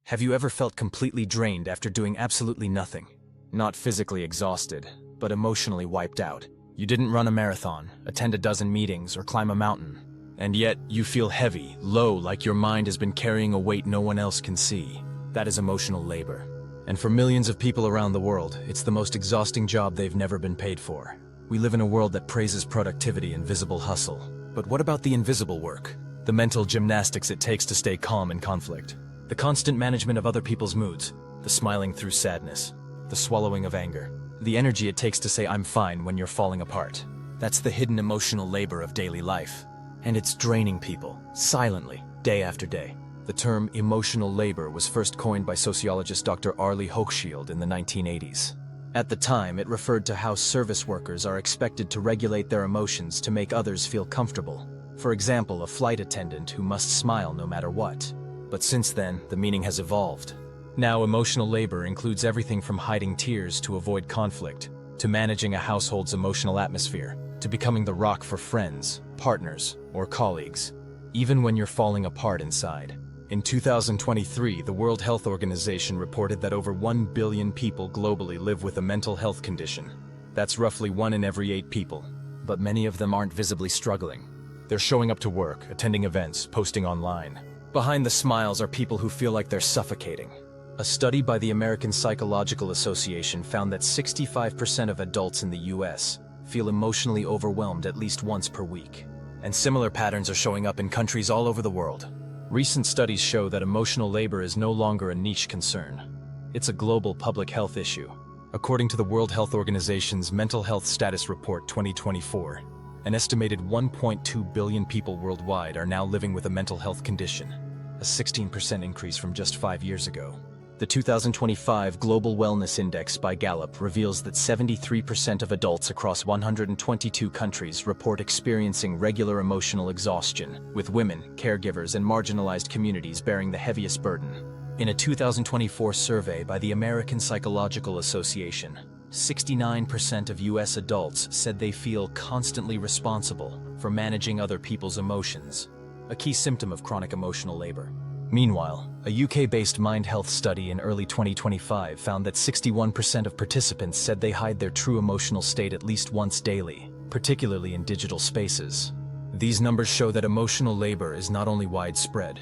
Have you ever felt completely drained after doing absolutely nothing? Not physically exhausted, but emotionally wiped out. You didn't run a marathon, attend a dozen meetings, or climb a mountain. And yet, you feel heavy, low, like your mind has been carrying a weight no one else can see. That is emotional labor. And for millions of people around the world, it's the most exhausting job they've never been paid for. We live in a world that praises productivity and visible hustle. But what about the invisible work? The mental gymnastics it takes to stay calm in conflict. The constant management of other people's moods. The smiling through sadness. The swallowing of anger. The energy it takes to say I'm fine when you're falling apart. That's the hidden emotional labor of daily life. And it's draining people, silently, day after day. The term emotional labor was first coined by sociologist Dr. Arlie Hochschild in the 1980s. At the time, it referred to how service workers are expected to regulate their emotions to make others feel comfortable. For example, a flight attendant who must smile no matter what. But since then, the meaning has evolved. Now, emotional labor includes everything from hiding tears to avoid conflict, to managing a household's emotional atmosphere, to becoming the rock for friends, partners, or colleagues, even when you're falling apart inside. In 2023, the World Health Organization reported that over 1 billion people globally live with a mental health condition. That's roughly 1 in every 8 people. But many of them aren't visibly struggling. They're showing up to work, attending events, posting online. Behind the smiles are people who feel like they're suffocating. A study by the American Psychological Association found that 65% of adults in the US feel emotionally overwhelmed at least once per week. And similar patterns are showing up in countries all over the world. Recent studies show that emotional labor is no longer a niche concern. It's a global public health issue. According to the World Health Organization's Mental Health Status Report 2024, an estimated 1.2 billion people worldwide are now living with a mental health condition, a 16% increase from just 5 years ago. The 2025 Global Wellness Index by Gallup reveals that 73% of adults across 122 countries report experiencing regular emotional exhaustion, with women, caregivers, and marginalized communities bearing the heaviest burden. In a 2024 survey by the American Psychological Association, 69% of US adults said they feel constantly responsible for managing other people's emotions, a key symptom of chronic emotional labor. Meanwhile, a UK-based Mind Health study in early 2025 found that 61% of participants said they hide their true emotional state at least once daily, particularly in digital spaces. These numbers show that emotional labor is not only widespread,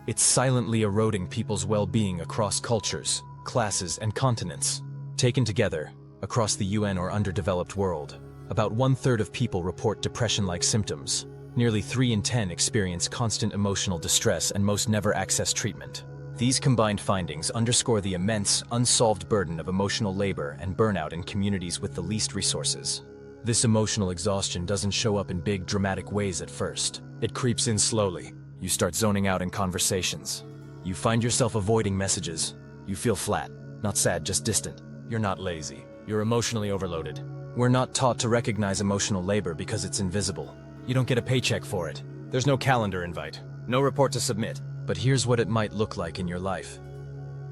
it's silently eroding people's well-being across cultures, classes, and continents. Taken together, across the UN or underdeveloped world, about 1/3 of people report depression-like symptoms. Nearly 3 in 10 experience constant emotional distress, and most never access treatment. These combined findings underscore the immense, unsolved burden of emotional labor and burnout in communities with the least resources. This emotional exhaustion doesn't show up in big, dramatic ways at first. It creeps in slowly. You start zoning out in conversations. You find yourself avoiding messages. You feel flat, not sad, just distant. You're not lazy. You're emotionally overloaded. We're not taught to recognize emotional labor because it's invisible. You don't get a paycheck for it. There's no calendar invite, no report to submit. But here's what it might look like in your life.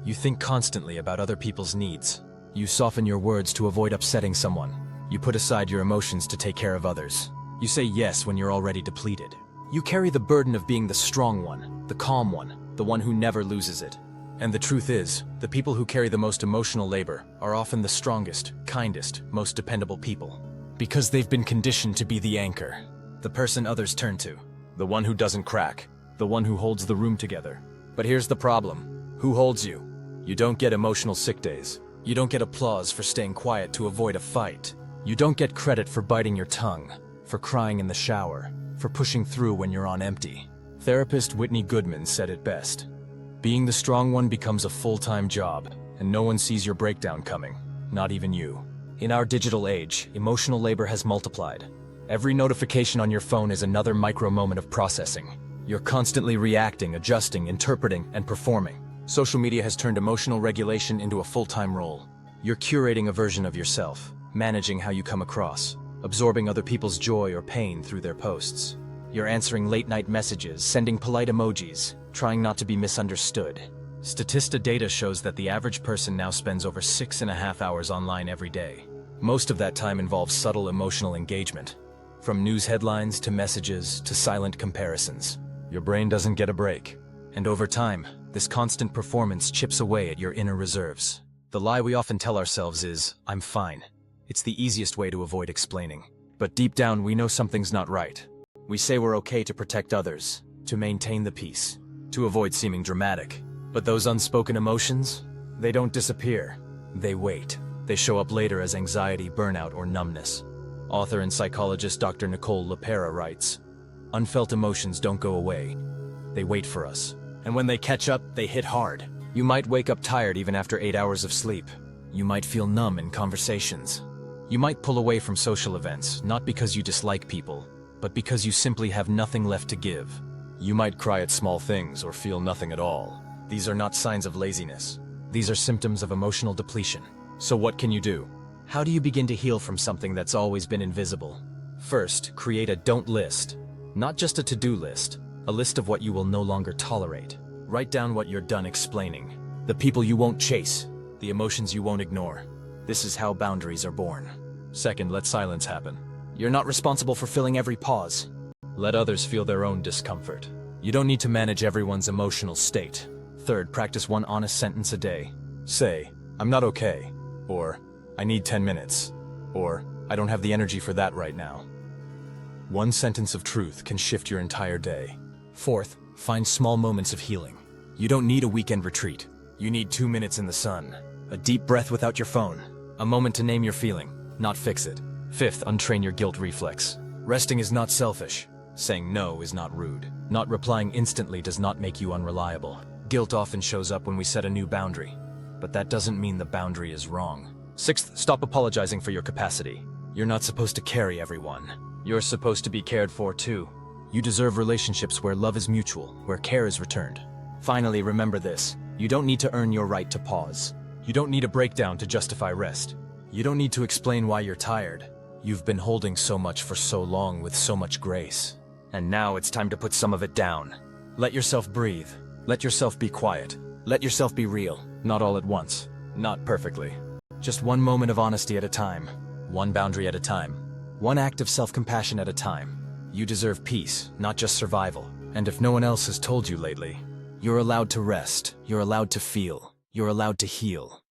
You think constantly about other people's needs. You soften your words to avoid upsetting someone. You put aside your emotions to take care of others. You say yes when you're already depleted. You carry the burden of being the strong one, the calm one, the one who never loses it. And the truth is, the people who carry the most emotional labor are often the strongest, kindest, most dependable people. Because they've been conditioned to be the anchor. The person others turn to, the one who doesn't crack, the one who holds the room together. But here's the problem. Who holds you? You don't get emotional sick days. You don't get applause for staying quiet to avoid a fight. You don't get credit for biting your tongue, for crying in the shower, for pushing through when you're on empty. Therapist Whitney Goodman said it best. Being the strong one becomes a full-time job, and no one sees your breakdown coming, not even you. In our digital age, emotional labor has multiplied. Every notification on your phone is another micro moment of processing. You're constantly reacting, adjusting, interpreting, and performing. Social media has turned emotional regulation into a full-time role. You're curating a version of yourself, managing how you come across, absorbing other people's joy or pain through their posts. You're answering late-night messages, sending polite emojis, trying not to be misunderstood. Statista data shows that the average person now spends over 6.5 hours online every day. Most of that time involves subtle emotional engagement. From news headlines to messages to silent comparisons. Your brain doesn't get a break. And over time, this constant performance chips away at your inner reserves. The lie we often tell ourselves is, "I'm fine." It's the easiest way to avoid explaining. But deep down, we know something's not right. We say we're okay to protect others, to maintain the peace, to avoid seeming dramatic. But those unspoken emotions, they don't disappear. They wait. They show up later as anxiety, burnout, or numbness. Author and psychologist Dr. Nicole LePera writes, "Unfelt emotions don't go away. They wait for us. And when they catch up, they hit hard. You might wake up tired even after 8 hours of sleep. You might feel numb in conversations. You might pull away from social events, not because you dislike people, but because you simply have nothing left to give. You might cry at small things or feel nothing at all. These are not signs of laziness. These are symptoms of emotional depletion. So what can you do? How do you begin to heal from something that's always been invisible? First, create a don't list. Not just a to-do list, a list of what you will no longer tolerate. Write down what you're done explaining, the people you won't chase, the emotions you won't ignore. This is how boundaries are born. Second, let silence happen. You're not responsible for filling every pause. Let others feel their own discomfort. You don't need to manage everyone's emotional state. Third, practice one honest sentence a day. Say, "I'm not okay," or "I need 10 minutes," or "I don't have the energy for that right now." One sentence of truth can shift your entire day. Fourth, find small moments of healing. You don't need a weekend retreat. You need 2 minutes in the sun, a deep breath without your phone, a moment to name your feeling, not fix it. Fifth, untrain your guilt reflex. Resting is not selfish. Saying no is not rude. Not replying instantly does not make you unreliable. Guilt often shows up when we set a new boundary, but that doesn't mean the boundary is wrong. Sixth, stop apologizing for your capacity. You're not supposed to carry everyone. You're supposed to be cared for too. You deserve relationships where love is mutual, where care is returned. Finally, remember this. You don't need to earn your right to pause. You don't need a breakdown to justify rest. You don't need to explain why you're tired. You've been holding so much for so long with so much grace. And now it's time to put some of it down. Let yourself breathe. Let yourself be quiet. Let yourself be real. Not all at once. Not perfectly. Just one moment of honesty at a time. One boundary at a time. One act of self-compassion at a time. You deserve peace, not just survival. And if no one else has told you lately, you're allowed to rest. You're allowed to feel. You're allowed to heal.